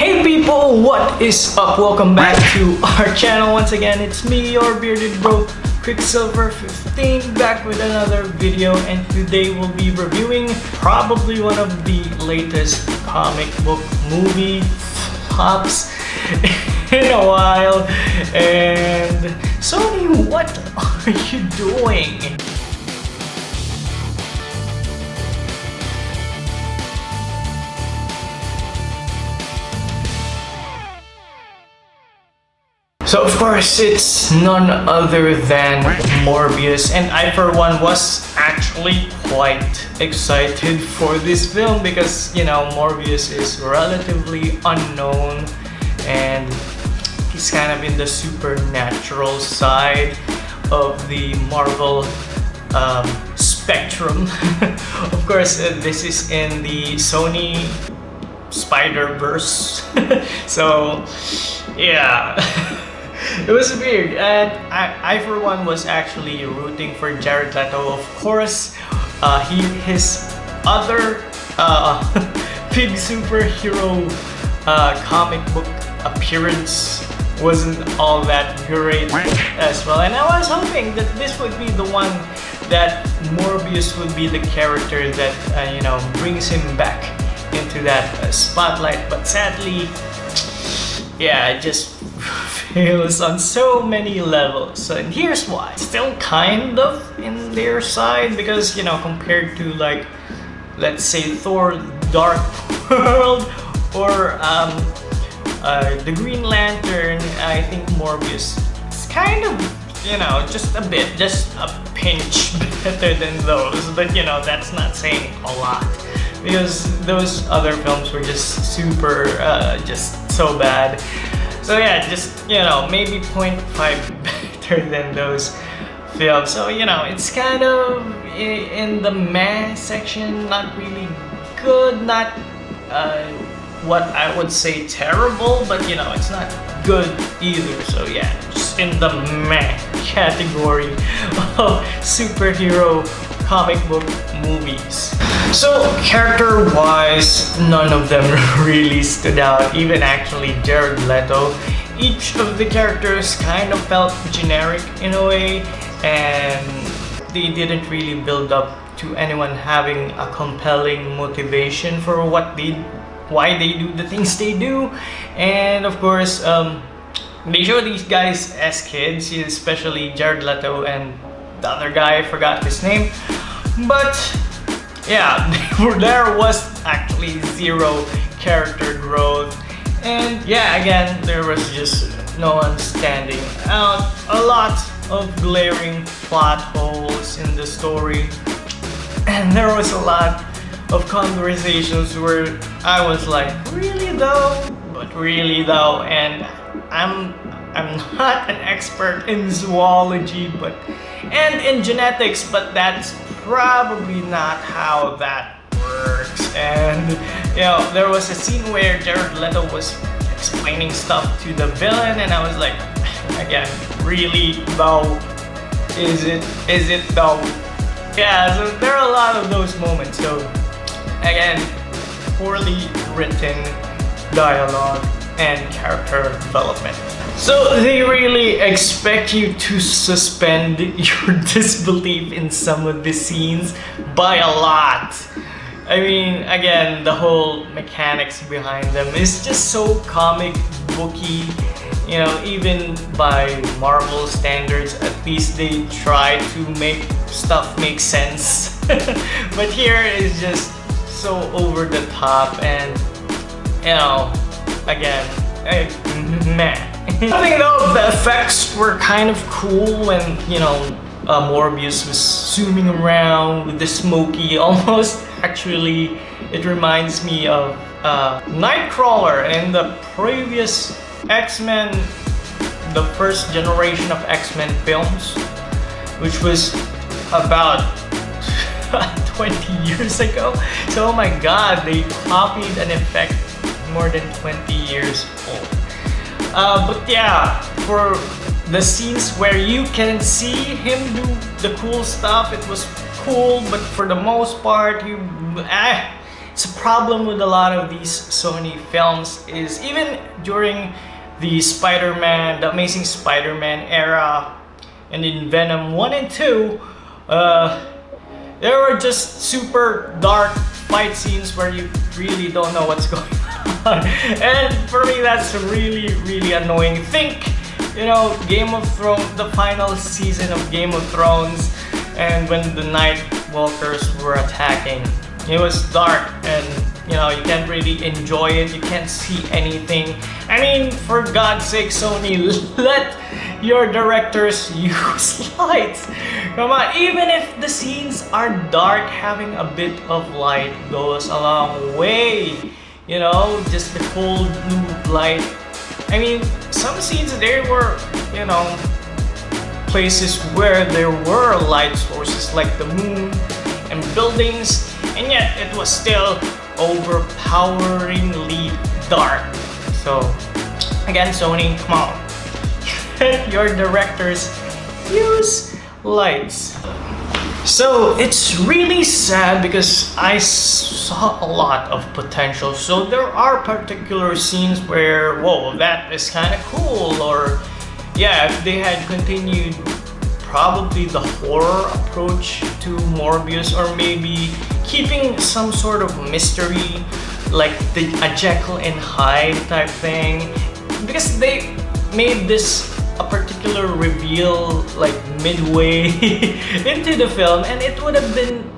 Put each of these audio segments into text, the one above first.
Hey people, what is up? Welcome back to our channel once again. It's me, your bearded bro, QuickSilver 15, back with another video, and today we'll be reviewing probably one of the latest comic book movie flops in a while. And Sony, what are you doing? So of course, it's none other than Morbius, and I for one was actually quite excited for this film because, you know, Morbius is relatively unknown and he's kind of in the supernatural side of the Marvel spectrum. Of course, this is in the Sony Spider-Verse. So yeah. It was weird, and I for one was actually rooting for Jared Leto. Of course, his other big superhero comic book appearance wasn't all that great as well, and I was hoping that this would be the one that Morbius would be the character that you know, brings him back into that spotlight, but sadly, yeah, it just fails on so many levels, and here's why. Still kind of in their side because, you know, compared to, like, let's say Thor Dark World or the Green Lantern, I think Morbius is kind of, you know, just a pinch better than those, but you know, that's not saying a lot because those other films were just super just so bad. So yeah, just, you know, maybe 0.5 better than those films. So, you know, it's kind of in the meh section, not really good, not what I would say terrible, but you know, it's not good either. So yeah, just in the meh category of superhero comic book movies. So character-wise, none of them really stood out, even actually Jared Leto. Each of the characters kind of felt generic in a way, and they didn't really build up to anyone having a compelling motivation for why they do the things they do. And of course, they show these guys as kids, especially Jared Leto and the other guy, I forgot his name. But yeah, there was actually zero character growth, and yeah, again, there was just no one standing out. A lot of glaring plot holes in the story, and there was a lot of conversations where I was like, really though? But really though? And I'm not an expert in zoology and in genetics, but that's probably not how that works. And you know, there was a scene where Jared Leto was explaining stuff to the villain, and I was like, again, really though? Is it though? Yeah, so there are a lot of those moments. So again, poorly written dialogue and character development. So they really expect you to suspend your disbelief in some of the scenes by a lot. I mean, again, the whole mechanics behind them is just so comic booky. You know, even by Marvel standards, at least they try to make stuff make sense. But here is just so over the top, and you know, again, meh. I think though the effects were kind of cool when, you know, Morbius was zooming around with the smoky almost. Actually, it reminds me of Nightcrawler in the previous X-Men, the first generation of X-Men films, which was about 20 years ago. So oh my god, they copied an effect more than 20 years old. But yeah, for the scenes where you can see him do the cool stuff, it was cool, but for the most part, It's a problem with a lot of these Sony films is even during the Spider-Man, the Amazing Spider-Man era, and in Venom 1 and 2, there were just super dark fight scenes where you really don't know what's going on. And for me, that's really, really annoying. Think, Game of Thrones, the final season of Game of Thrones, and when the Night Walkers were attacking. It was dark and you can't really enjoy it, you can't see anything. I mean, for God's sake, Sony, let your directors use lights. Come on, even if the scenes are dark, having a bit of light goes a long way. Just the cold blue light. I mean, some scenes there were, places where there were light sources like the moon and buildings, and yet it was still overpoweringly dark. So again, Sony, come on, your directors use lights. So it's really sad because I saw a lot of potential. So there are particular scenes where, whoa, that is kind of cool, or yeah, if they had continued probably the horror approach to Morbius, or maybe keeping some sort of mystery like a Jekyll and Hyde type thing, because they made this a particular reveal like midway into the film, and it would have been,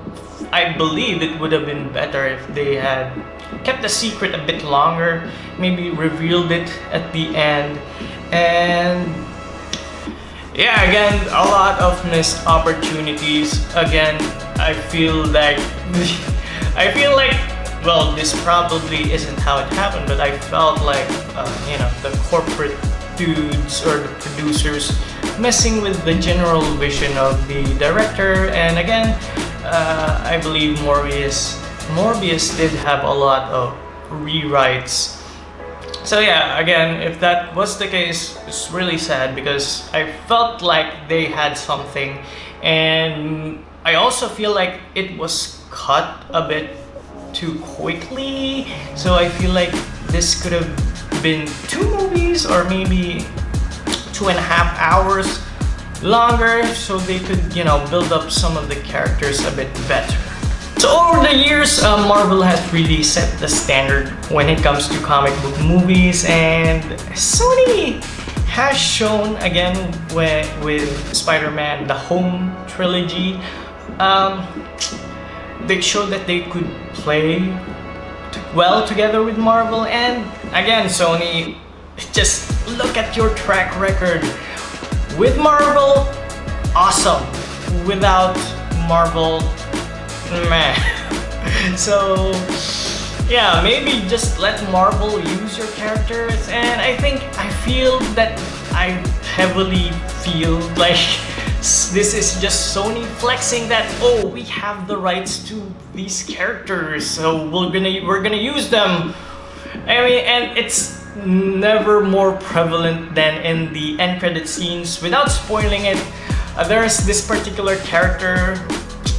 I believe it would have been better if they had kept the secret a bit longer, maybe revealed it at the end. And yeah, again, a lot of missed opportunities. Again, I feel like well, this probably isn't how it happened, but I felt like the corporate dudes or the producers messing with the general vision of the director. And again, I believe Morbius did have a lot of rewrites. So yeah, again, if that was the case, it's really sad because I felt like they had something, and I also feel like it was cut a bit too quickly. So I feel like this could have been 2 movies or maybe 2.5 hours longer, so they could build up some of the characters a bit better. So over the years, Marvel has really set the standard when it comes to comic book movies, and Sony has shown again with Spider-Man, the Home trilogy. They showed that they could play well together with Marvel, and again, Sony, just look at your track record. With Marvel, awesome. Without Marvel, meh. So yeah, maybe just let Marvel use your characters. And I feel that I heavily feel like this is just Sony flexing that, oh, we have the rights to these characters, so we're gonna use them. I mean, and it's never more prevalent than in the end credit scenes. Without spoiling it, there's this particular character,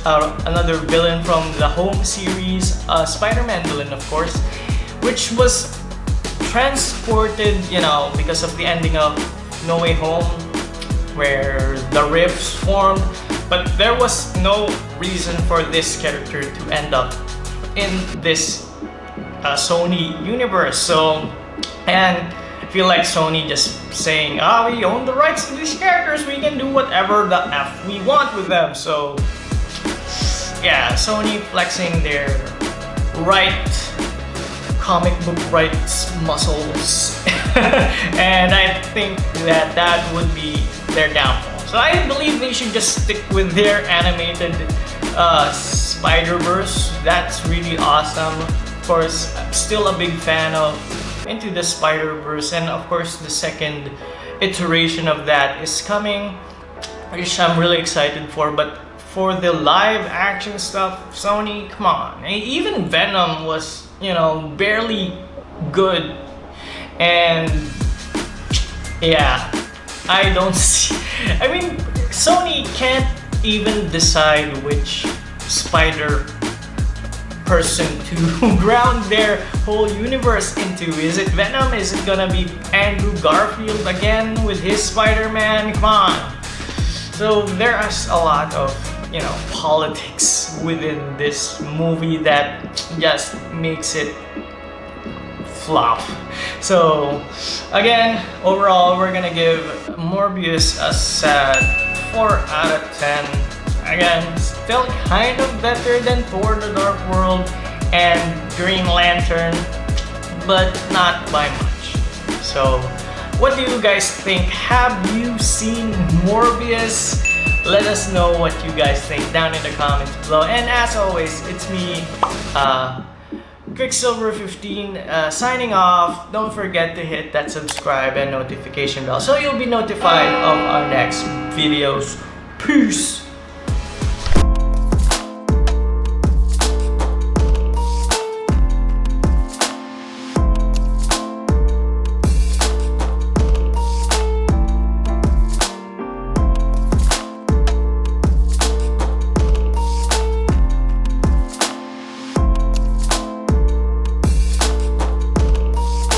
another villain from the Home series, Spider-Man villain, of course, which was transported, because of the ending of No Way Home, where the rifts formed. But there was no reason for this character to end up in this Sony universe. So, and I feel like Sony just saying, we own the rights to these characters, we can do whatever the F we want with them. So yeah, Sony flexing their comic book rights muscles. And I think that would be their downfall. So I believe they should just stick with their animated Spider-Verse. That's really awesome. Of course, I'm still a big fan of Into the Spider-Verse, and of course the second iteration of that is coming, which I'm really excited for. But for the live action stuff, Sony, come on. Even Venom was, barely good. And yeah, I don't see, I mean, Sony can't even decide which person to ground their whole universe into? Is it Venom? Is it gonna be Andrew Garfield again with his Spider-Man? Come on. So there is a lot of, you know, politics within this movie that just makes it flop. So again, overall, we're gonna give Morbius a sad 4 out of 10. Again, still kind of better than Thor: The Dark World and Green Lantern, but not by much. So what do you guys think? Have you seen Morbius? Let us know what you guys think down in the comments below. And as always, it's me, QuickSilver 15, signing off. Don't forget to hit that subscribe and notification bell so you'll be notified of our next videos. Peace!